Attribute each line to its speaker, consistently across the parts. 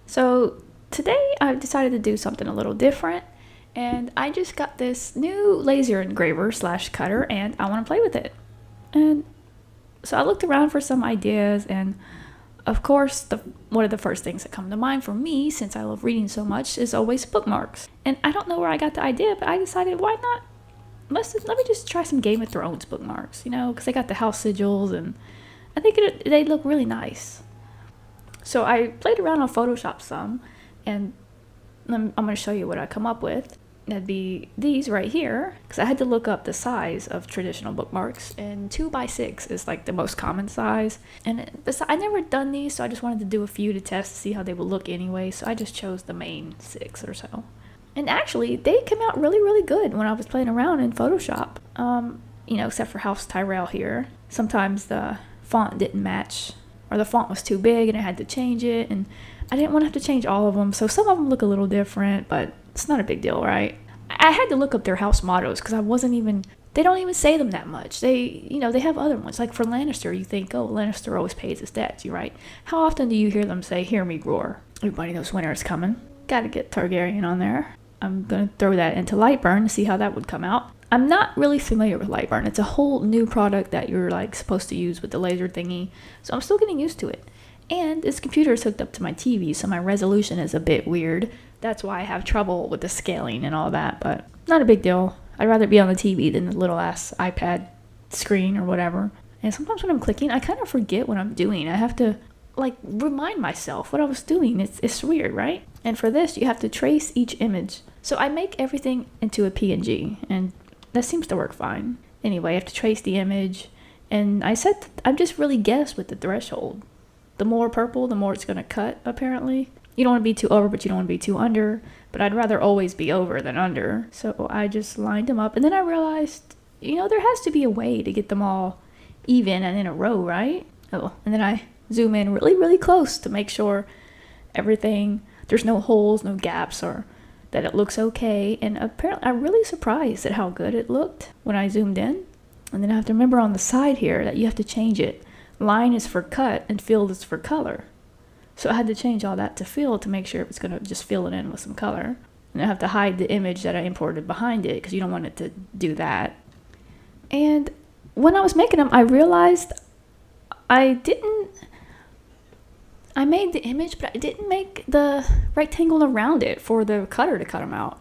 Speaker 1: So today I decided to do something a little different, and I just got this new laser engraver slash cutter, and I want to play with it. And so I looked around for some ideas, and of course, one of the first things that come to mind for me, since I love reading so much, is always bookmarks. And I don't know where I got the idea, but I decided, why not? Let me just try some Game of Thrones bookmarks, because they got the house sigils, and I think they look really nice. So I played around on Photoshop some, and I'm going to show you what I come up with. That'd be these right here, because I had to look up the size of traditional bookmarks, and 2x6 is like the most common size. And I never done these, so I just wanted to do a few to test to see how they would look anyway. So I just chose the main 6 or so. And actually, they came out really, really good when I was playing around in Photoshop. Except for House Tyrell here. Sometimes the font didn't match, or the font was too big and I had to change it, and I didn't want to have to change all of them, so some of them look a little different, but it's not a big deal, right? I had to look up their house mottos because they don't even say them that much. They have other ones. Like for Lannister, you think, oh, Lannister always pays his debts, you right? How often do you hear them say, hear me roar? Everybody knows winter is coming. Gotta get Targaryen on there. I'm gonna throw that into Lightburn to see how that would come out. I'm not really familiar with Lightburn. It's a whole new product that you're supposed to use with the laser thingy, so I'm still getting used to it. And this computer is hooked up to my TV, so my resolution is a bit weird. That's why I have trouble with the scaling and all that, but not a big deal. I'd rather be on the TV than the little ass iPad screen or whatever. And sometimes when I'm clicking, I kind of forget what I'm doing. I have to remind myself what I was doing. It's weird, right? And for this, you have to trace each image. So I make everything into a PNG, and that seems to work fine. Anyway, I have to trace the image, and I'm just really guessed with the threshold. The more purple, the more it's going to cut, apparently. You don't want to be too over, but you don't want to be too under. But I'd rather always be over than under. So I just lined them up, and then I realized, there has to be a way to get them all even and in a row, right? Oh, and then I zoom in really, really close to make sure there's no holes, no gaps, or that it looks okay. And apparently I'm really surprised at how good it looked when I zoomed in. And then I have to remember on the side here that you have to change it. Line is for cut and fill is for color. So I had to change all that to fill to make sure it was going to just fill it in with some color. And I have to hide the image that I imported behind it because you don't want it to do that. And when I was making them, I realized I made the image, but I didn't make the rectangle around it for the cutter to cut them out.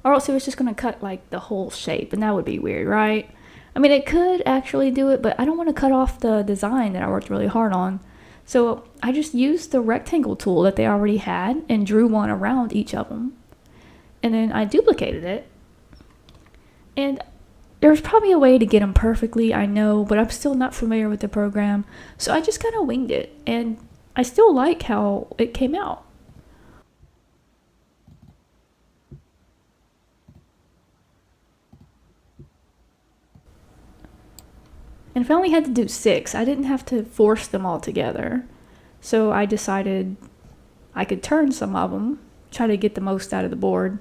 Speaker 1: Or else it was just going to cut the whole shape, and that would be weird, right? I mean, it could actually do it, but I don't want to cut off the design that I worked really hard on. So I just used the rectangle tool that they already had and drew one around each of them. And then I duplicated it. And there's probably a way to get them perfectly, I know, but I'm still not familiar with the program. So I just kind of winged it, and I still like how it came out. And if I only had to do 6, I didn't have to force them all together. So I decided I could turn some of them, try to get the most out of the board,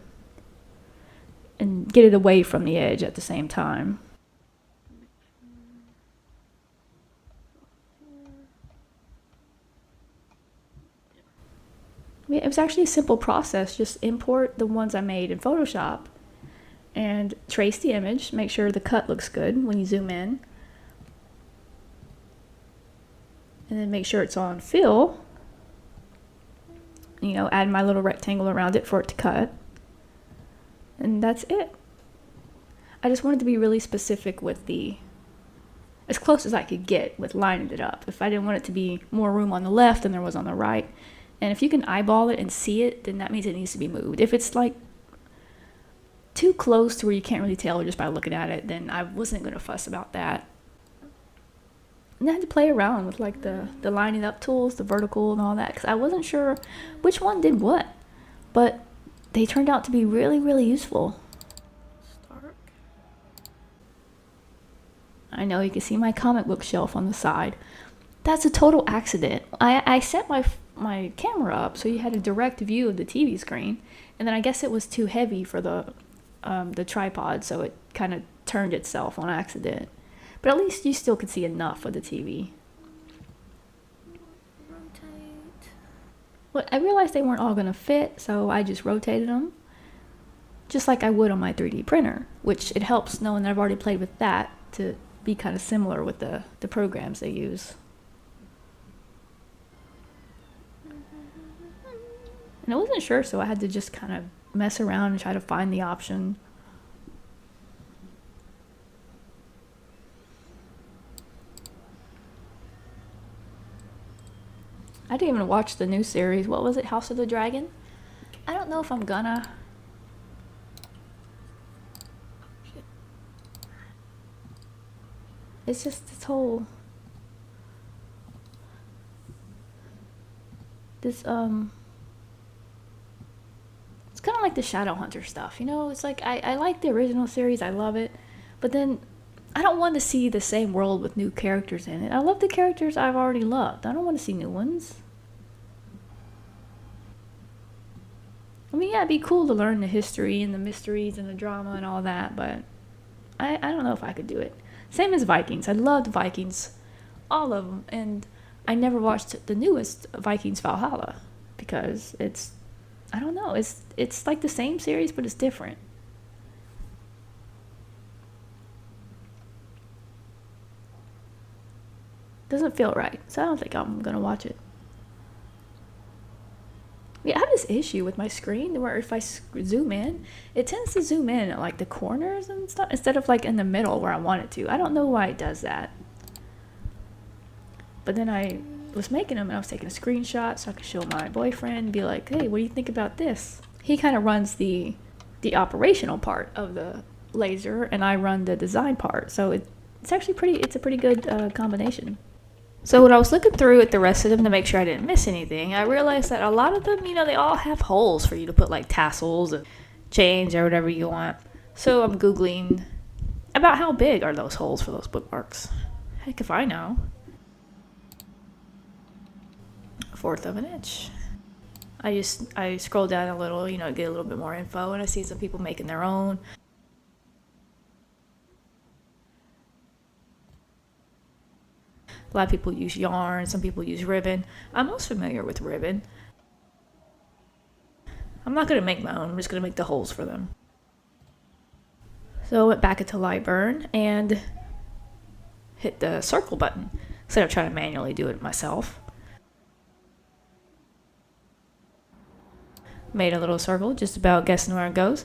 Speaker 1: and get it away from the edge at the same time. It was actually a simple process. Just import the ones I made in Photoshop and trace the image, make sure the cut looks good when you zoom in. And then make sure it's on fill. Add my little rectangle around it for it to cut. And that's it. I just wanted to be really specific with as close as I could get with lining it up. If I didn't want it to be more room on the left than there was on the right. And if you can eyeball it and see it, then that means it needs to be moved. If it's too close to where you can't really tell just by looking at it, then I wasn't going to fuss about that. And I had to play around with the lining up tools, the vertical and all that, because I wasn't sure which one did what. But they turned out to be really, really useful. Stark. I know you can see my comic book shelf on the side. That's a total accident. I set my camera up so you had a direct view of the TV screen, and then I guess it was too heavy for the tripod, so it kind of turned itself on accident. But at least you still could see enough of the TV. Rotate. Well, I realized they weren't all going to fit, so I just rotated them. Just like I would on my 3D printer, which it helps knowing that I've already played with that to be kind of similar with the programs they use. And I wasn't sure, so I had to just kind of mess around and try to find the option. I didn't even watch the new series. What was it? House of the Dragon? I don't know if I'm gonna. It's just this whole... It's kind of like the Shadowhunter stuff, you know? It's like, I like the original series, I love it, but then I don't want to see the same world with new characters in it. I love the characters I've already loved. I don't want to see new ones. I mean, yeah, it'd be cool to learn the history and the mysteries and the drama and all that, but I don't know if I could do it. Same as Vikings. I loved Vikings, all of them, and I never watched the newest Vikings Valhalla because it's, I don't know, it's like the same series, but it's different. Doesn't feel right, so I don't think I'm gonna watch it. Yeah, I have this issue with my screen where if I zoom in, it tends to zoom in at like the corners and stuff instead of like in the middle where I want it to. I don't know why it does that. But then I was making them and I was taking a screenshot so I could show my boyfriend and be like, hey, what do you think about this? He kind of runs the operational part of the laser and I run the design part. So it's actually it's a pretty good combination. So when I was looking through at the rest of them to make sure I didn't miss anything, I realized that a lot of them, you know, they all have holes for you to put like tassels and chains or whatever you want. So I'm Googling about how big are those holes for those bookmarks. Heck if I know. 1/4 of an inch. I scroll down a little, you know, get a little bit more info, and I see some people making their own. A lot of people use yarn, some people use ribbon. I'm most familiar with ribbon. I'm not going to make my own, I'm just going to make the holes for them. So I went back into Lightburn and hit the circle button instead of trying to manually do it myself. Made a little circle, just about guessing where it goes.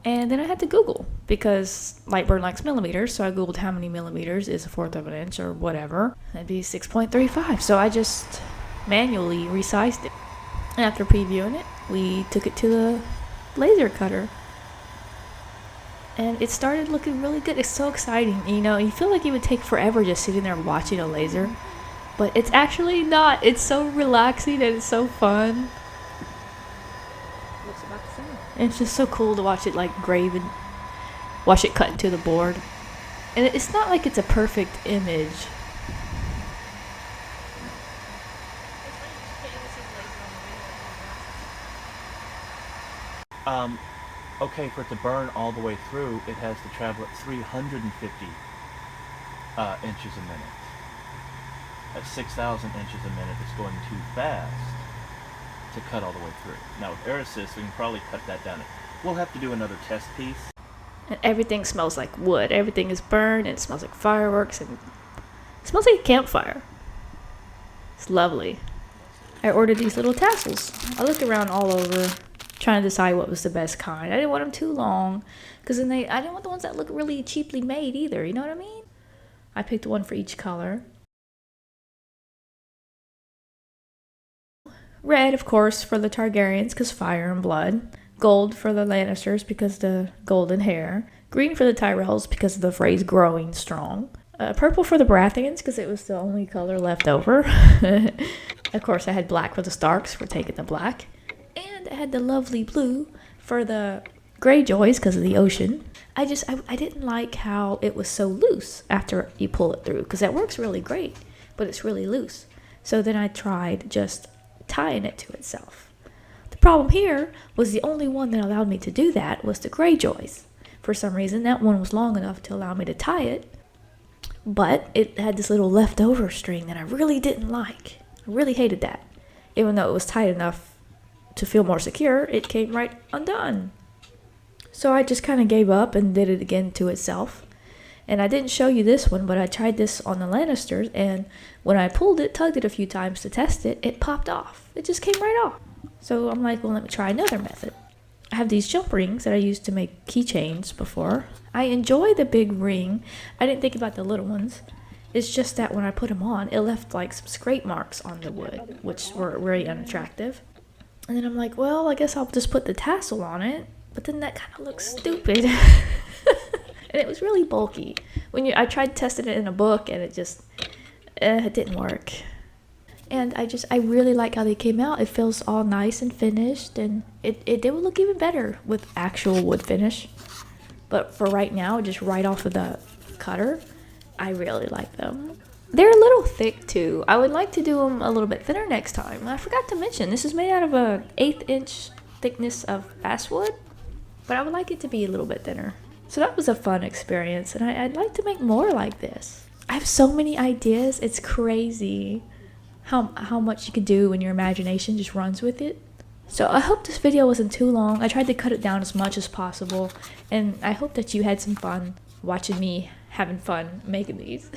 Speaker 1: And then I had to Google because Lightburn likes millimeters, so I Googled how many millimeters is 1/4 of an inch or whatever. That'd be 6.35. So I just manually resized it. And after previewing it, we took it to the laser cutter. And it started looking really good. It's so exciting. You know, you feel like it would take forever just sitting there watching a laser. But it's actually not. It's so relaxing and it's so fun. And it's just so cool to watch it like grave and watch it cut into the board. And it's not like it's a perfect image.
Speaker 2: Okay, for it to burn all the way through, it has to travel at 350 inches a minute. At 6,000 inches a minute, it's going too fast to cut all the way through. Now with air assist, we can probably cut that down. We'll have to do another test piece.
Speaker 1: And everything smells like wood. Everything is burned and it smells like fireworks and it smells like a campfire. It's lovely. I ordered these little tassels. I looked around all over trying to decide what was the best kind. I didn't want them too long because then I didn't want the ones that look really cheaply made either, you know what I mean? I picked one for each color. Red, of course, for the Targaryens because fire and blood. Gold for the Lannisters because the golden hair. Green for the Tyrells because of the phrase growing strong. Purple for the Baratheons because it was the only color left over. Of course, I had black for the Starks for taking the black. And I had the lovely blue for the Greyjoys because of the ocean. I didn't like how it was so loose after you pull it through because that works really great, but it's really loose. So then I tried just tying it to itself. The problem here was the only one that allowed me to do that was the Greyjoys. For some reason, that one was long enough to allow me to tie it, but it had this little leftover string that I really didn't like. I really hated that. Even though it was tight enough to feel more secure, it came right undone. So I just kind of gave up and did it again to itself. And I didn't show you this one, but I tried this on the Lannisters, and when I tugged it a few times to test it, it popped off. It just came right off. So I'm like, well, let me try another method. I have these jump rings that I used to make keychains before. I enjoy the big ring. I didn't think about the little ones. It's just that when I put them on, it left like some scrape marks on the wood, which were very unattractive. And then I'm like, well, I guess I'll just put the tassel on it. But then that kind of looks stupid. And it was really bulky. I tried testing it in a book, and it just, it didn't work. And I really like how they came out. It feels all nice and finished, and they would look even better with actual wood finish. But for right now, just right off of the cutter, I really like them. They're a little thick too. I would like to do them a little bit thinner next time. I forgot to mention, this is made out of a 1/8 inch thickness of basswood, but I would like it to be a little bit thinner. So that was a fun experience, and I'd like to make more like this. I have so many ideas. It's crazy how much you can do when your imagination just runs with it. So I hope this video wasn't too long. I tried to cut it down as much as possible, and I hope that you had some fun watching me having fun making these.